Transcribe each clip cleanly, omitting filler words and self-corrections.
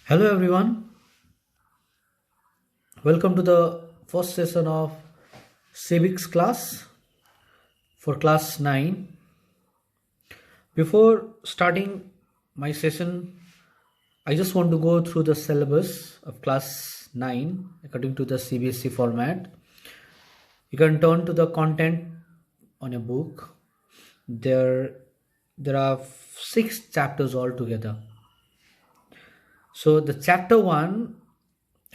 Hello everyone, welcome to the first session of civics class for class 9. Before starting my session, I just want to go through the syllabus of class 9 according to the CBSE format. You can turn to the content on a book. There are 6 chapters altogether. So the chapter 1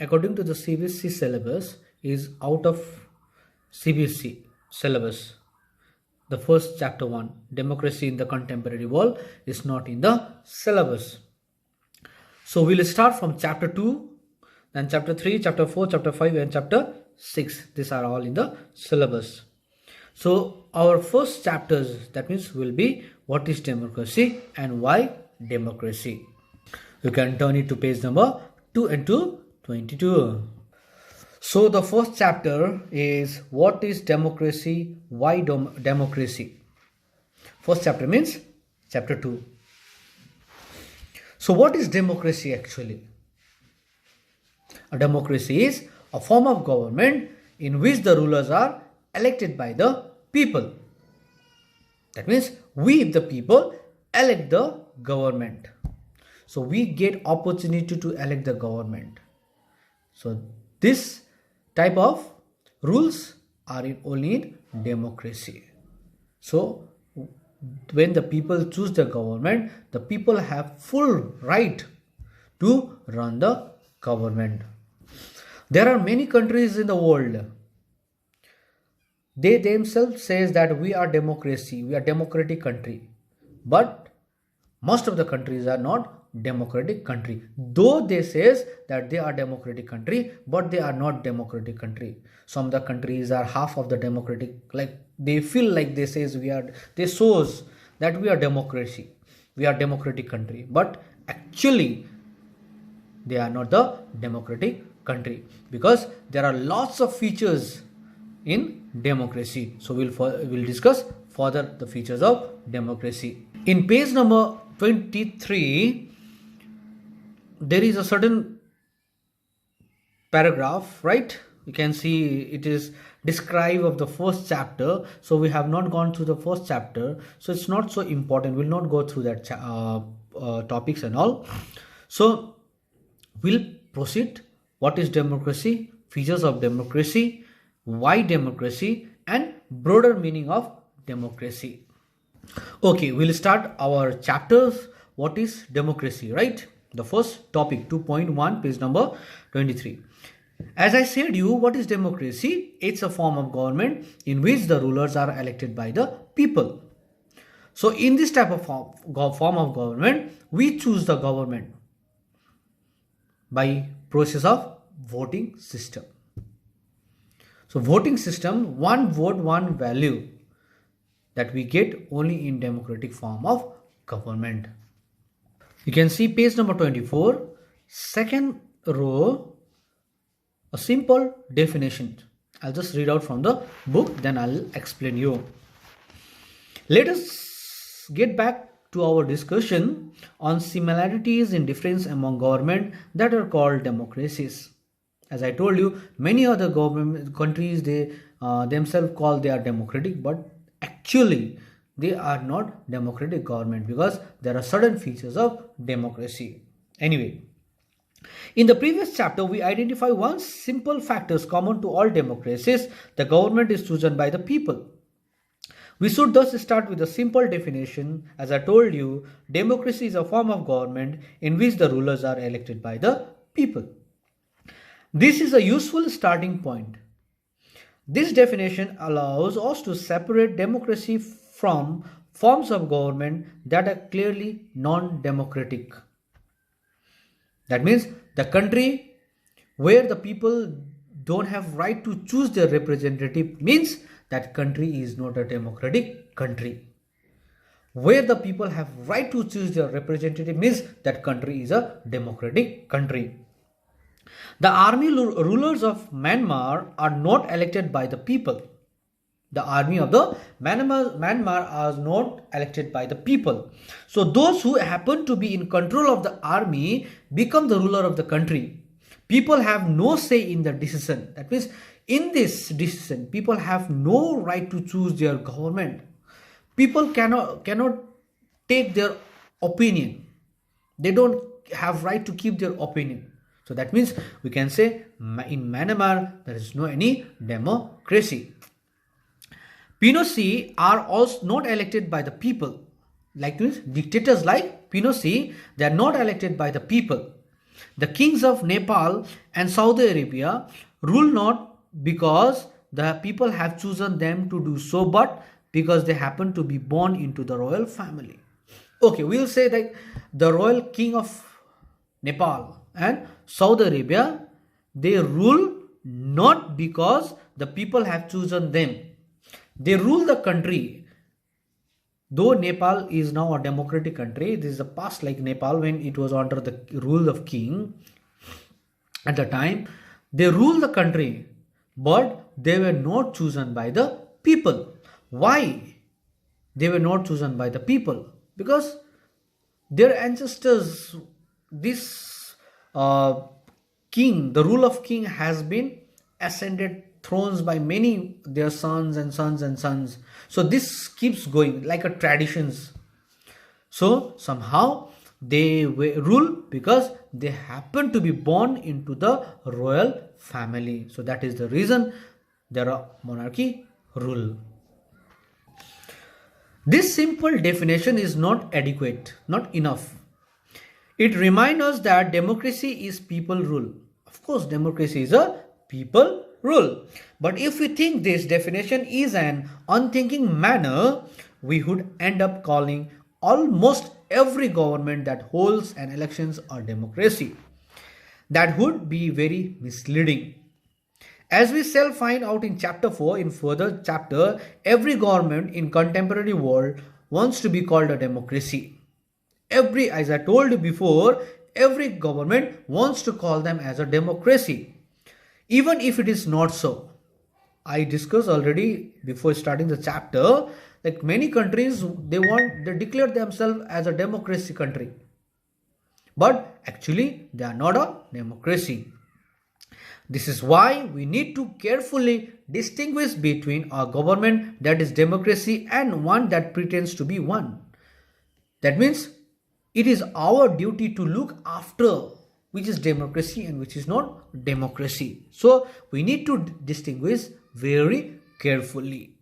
according to the CBSE syllabus is out of CBSE syllabus. The first chapter 1, democracy in the contemporary world, is not in the syllabus. So we'll start from chapter 2, then chapter 3, chapter 4, chapter 5 and chapter 6. These are all in the syllabus. So our first chapters, that means, will be what is democracy and why democracy. You can turn it to page number 2 and 222. So the first chapter is what is democracy, why democracy. First chapter means chapter 2. So what is democracy actually? A democracy is a form of government in which the rulers are elected by the people. That means we, the people, elect the government. So we get opportunity to elect the government. So this type of rules are only in democracy. So when the people choose the government, the people have full right to run the government. There are many countries in the world. They themselves says that we are democracy, we are democratic country. But most of the countries are not democratic country, though they says that they are democratic country, but they are not democratic country. Some of the countries are half of the democratic, like they feel like they shows that we are democracy, we are democratic country, but actually they are not the democratic country, because there are lots of features in democracy. So we'll discuss further the features of democracy. In page number 23, there is a certain paragraph, right? You can see it is describe of the first chapter. So we have not gone through the first chapter, so it's not so important. We'll not go through that topics and all. So we'll proceed. What is democracy? Features of democracy, why democracy, and broader meaning of democracy. Okay, we'll start our chapters. What is democracy, right? The first topic, 2.1, page number 23. As I said you, what is democracy? It's a form of government in which the rulers are elected by the people. So in this type of form of government, we choose the government by process of voting system. So voting system, one vote, one value, that we get only in democratic form of government. You can see page number 24, second row, a simple definition. I'll just read out from the book, then I'll explain you. Let us get back to our discussion on similarities and difference among government that are called democracies. As I told you, many other government countries, they themselves call they are democratic, but actually they are not democratic government, because there are certain features of democracy. Anyway, in the previous chapter, we identify one simple factors common to all democracies: the government is chosen by the people. We should thus start with a simple definition. As I told you, democracy is a form of government in which the rulers are elected by the people. This is a useful starting point. This definition allows us to separate democracy from forms of government that are clearly non-democratic. That means the country where the people don't have right to choose their representative means that country is not a democratic country. Where the people have right to choose their representative means that country is a democratic country. The army rulers of Myanmar are not elected by the people. The army of the Myanmar are not elected by the people. So those who happen to be in control of the army, become the ruler of the country, people have no say in the decision. That means in this decision, people have no right to choose their government. People cannot take their opinion. They don't have right to keep their opinion. So that means we can say in Myanmar there is no any democracy. Pinochet are also not elected by the people. Like this, dictators like Pinochet, they are not elected by the people. The kings of Nepal and Saudi Arabia rule not because the people have chosen them to do so, but because they happen to be born into the royal family. Okay, we'll say that the royal king of Nepal and Saudi Arabia, they rule not because the people have chosen them. They rule the country. Though Nepal is now a democratic country, this is the past like Nepal when it was under the rule of king. At the time, they ruled the country, but they were not chosen by the people. Why? They were not chosen by the people because their ancestors, this king, the rule of king has been ascended thrones by many their sons and sons and sons. So this keeps going like a traditions. So somehow they rule because they happen to be born into the royal family. So that is the reason there are monarchy rule. This simple definition is not adequate, not enough. It reminds us that democracy is people rule. Of course, democracy is a people rule. But if we think this definition is an unthinking manner, we would end up calling almost every government that holds an elections a democracy. That would be very misleading. As we shall find out in chapter 4, in further chapter, every government in contemporary world wants to be called a democracy. As I told you before, every government wants to call them as a democracy. Even if it is not so. I discussed already before starting the chapter, like many countries, they declare themselves as a democracy country. But actually, they are not a democracy. This is why we need to carefully distinguish between a government that is democracy and one that pretends to be one. That means it is our duty to look after which is democracy and which is not democracy. So we need to distinguish very carefully.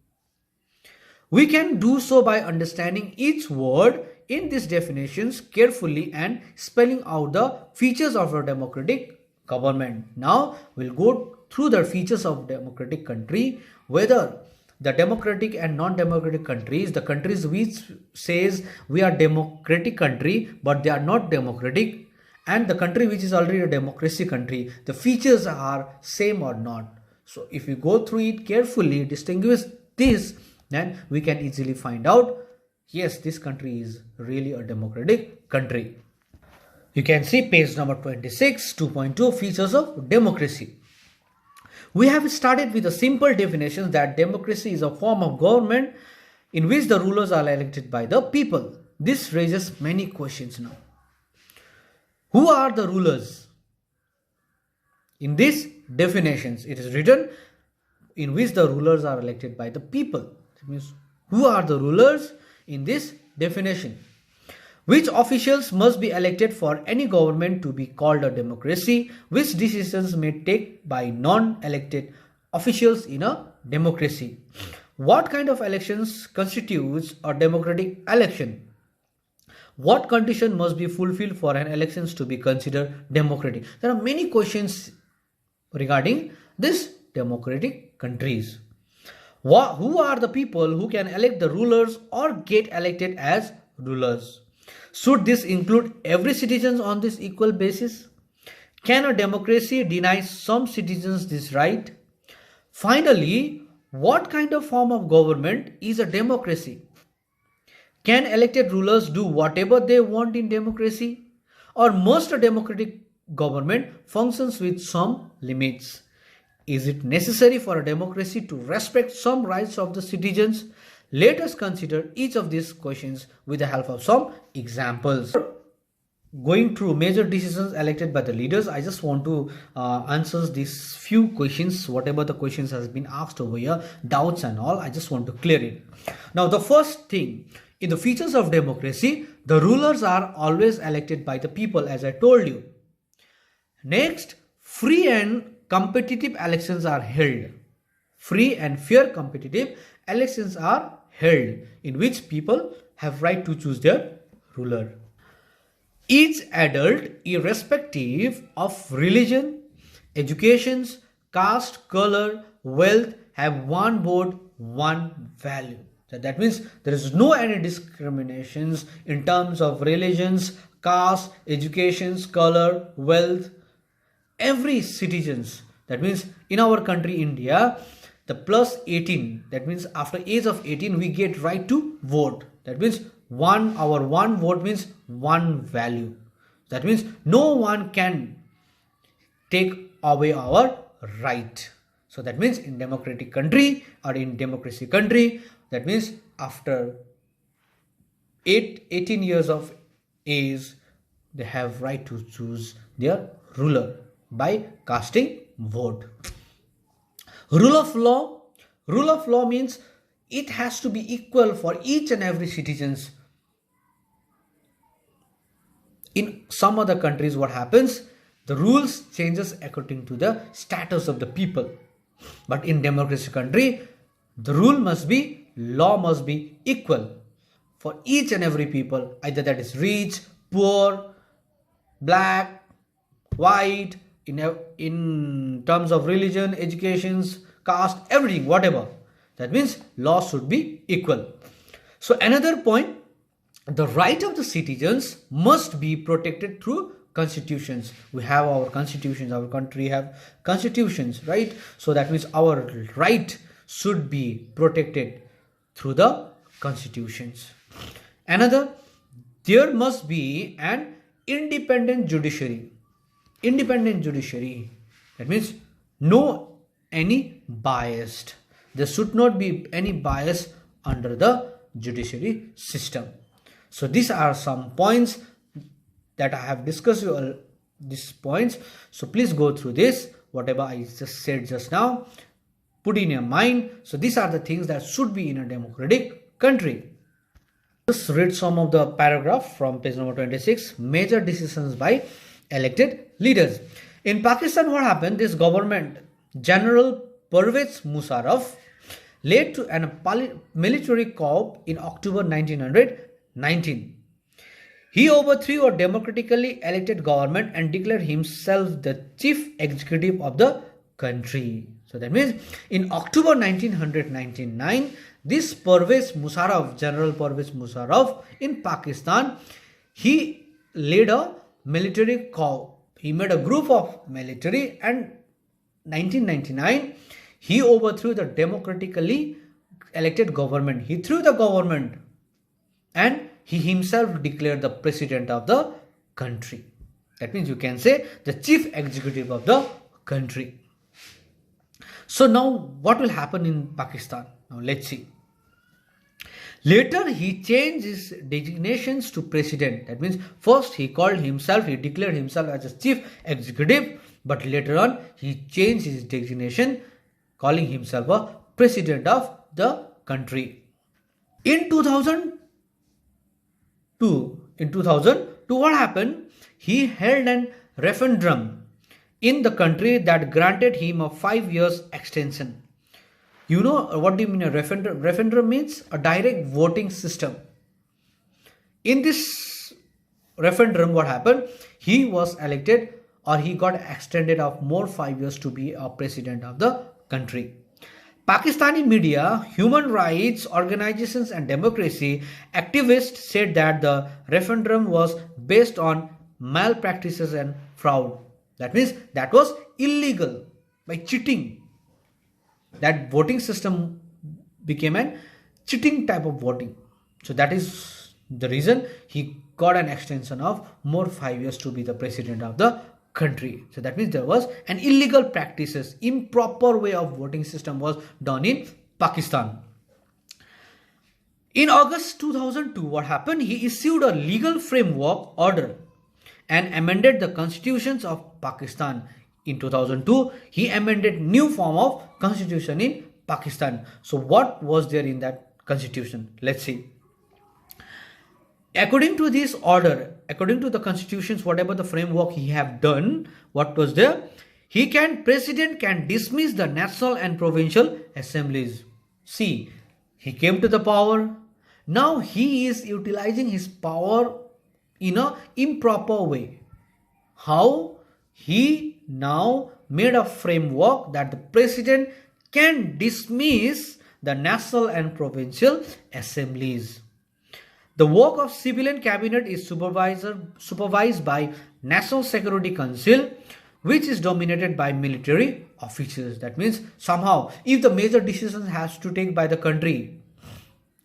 We can do so by understanding each word in these definitions carefully and spelling out the features of a democratic government. Now we'll go through the features of democratic country, whether the democratic and non-democratic countries, the countries which says we are democratic country but they are not democratic, and the country which is already a democracy country, the features are same or not. So if we go through it carefully, distinguish this, then we can easily find out, yes, this country is really a democratic country. You can see page number 26, 2.2, features of democracy. We have started with a simple definition that democracy is a form of government in which the rulers are elected by the people. This raises many questions now. Who are the rulers? In these definitions, it is written in which the rulers are elected by the people. It means who are the rulers in this definition? Which officials must be elected for any government to be called a democracy? Which decisions may take by non-elected officials in a democracy? What kind of elections constitutes a democratic election? What condition must be fulfilled for an elections to be considered democratic? There are many questions regarding this democratic countries. Who are the people who can elect the rulers or get elected as rulers? Should this include every citizen on this equal basis? Can a democracy deny some citizens this right? Finally, what kind of form of government is a democracy? Can elected rulers do whatever they want in democracy? Or must a democratic government functions with some limits? Is it necessary for a democracy to respect some rights of the citizens? Let us consider each of these questions with the help of some examples. going through major decisions elected by the leaders, I just want to answer these few questions, whatever the questions has been asked over here, doubts and all. I just want to clear it. Now, the first thing, in the features of democracy, the rulers are always elected by the people, as I told you. Next, free and competitive elections are held. Free and fair competitive elections are held, in which people have right to choose their ruler. Each adult, irrespective of religion, education, caste, color, wealth, have one vote, one value. So that means there is no any discriminations in terms of religions, caste, education, color, wealth. Every citizens, that means in our country India, the plus 18, that means after age of 18 we get right to vote. That means our one vote means one value. That means no one can take away our right. So that means in democratic country or in democracy country, that means after 18 years of age, they have right to choose their ruler by casting vote. Rule of law means it has to be equal for each and every citizens. In some other countries, what happens? The rules changes according to the status of the people. But in democracy country, the law must be equal for each and every people, either that is rich, poor, black, white, in terms of religion, education, caste, everything, whatever. That means law should be equal. So another point, the right of the citizens must be protected through constitutions. We have our constitutions, our country have constitutions, right? So that means our right should be protected through the constitutions. Another, there must be an independent judiciary. Independent judiciary, that means no any biased. There should not be any bias under the judiciary system. So these are some points that I have discussed these points. So please go through this, whatever I just said just now, put in your mind. So these are the things that should be in a democratic country. Let's read some of the paragraph from page number 26. Major decisions by elected leaders. In Pakistan, what happened? This government, General Pervez Musharraf, led to a military coup in October 1919. He overthrew a democratically elected government and declared himself the chief executive of the country. So that means in October 1999, this Pervez Musharraf, General Pervez Musharraf in Pakistan, he led a military coup. He made a group of military, and 1999 he overthrew the democratically elected government. He threw the government and he himself declared the president of the country. That means you can say the chief executive of the country. So now what will happen in Pakistan? Now let's see. Later he changed his designations to president. That means first he declared himself as a chief executive, but later on he changed his designation, calling himself a president of the country. In 2002, what happened? He held an referendum in the country that granted him a 5 years extension. You know what do you mean a referendum? Referendum means a direct voting system. In this referendum, what happened? He was elected, or he got extended of more 5 years to be a president of the country. Pakistani media, human rights organizations and democracy activists said that the referendum was based on malpractices and fraud. That means that was illegal, by cheating. That voting system became a cheating type of voting. So that is the reason he got an extension of more 5 years to be the president of the country. So that means there was an illegal practices, improper way of voting system was done in Pakistan. In August 2002, what happened? He issued a legal framework order and amended the constitutions of Pakistan. In 2002, he amended new form of constitution in Pakistan. So what was there in that constitution? Let's see. According to this order, according to the constitutions, whatever the framework he have done, what was there? President can dismiss the national and provincial assemblies. See, he came to the power. Now he is utilizing his power in an improper way. How? He now made a framework that the president can dismiss the national and provincial assemblies. The work of civilian cabinet is supervised by National Security Council, which is dominated by military officers. That means somehow if the major decision has to take by the country,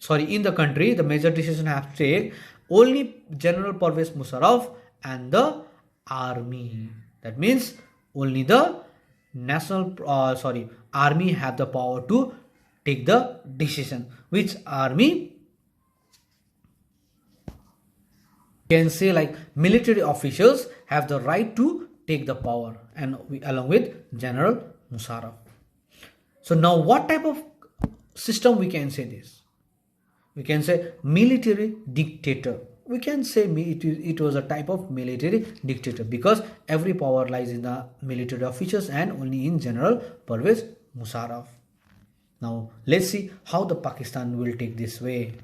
in the country, the major decision has to take only General Pervez Musharraf and the army. That means only the army have the power to take the decision. Which army? Can say like military officials have the right to take the power, and along with General Musharraf. So now what type of system we can say this? We can say military dictator. We can say it was a type of military dictator because every power lies in the military officers and only in General Pervez Musharraf. Now let's see how the Pakistan will take this way.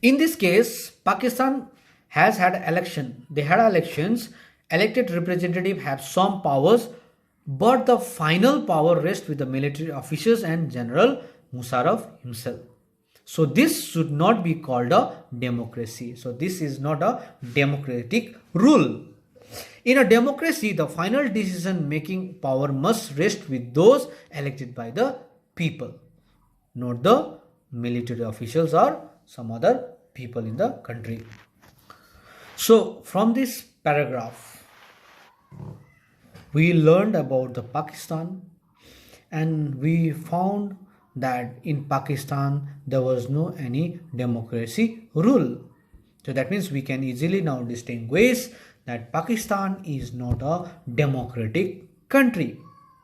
In this case, Pakistan has had election. They had elections. Elected representatives have some powers, but the final power rests with the military officers and General Musharraf himself. So this should not be called a democracy. So this is not a democratic rule. In a democracy, the final decision making power must rest with those elected by the people, not the military officials or some other people in the country. So from this paragraph, we learned about the Pakistan, and we found that in Pakistan there was no any democracy rule. So that means we can easily now distinguish that Pakistan is not a democratic country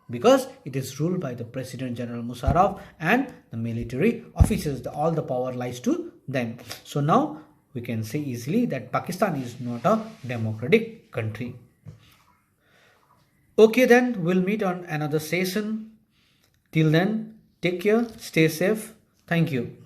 because it is ruled by the President General Musharraf and the military officers. All the power lies to them. So now we can say easily that Pakistan is not a democratic country. Okay, then we'll meet on another session. Till then, take care, stay safe. Thank you.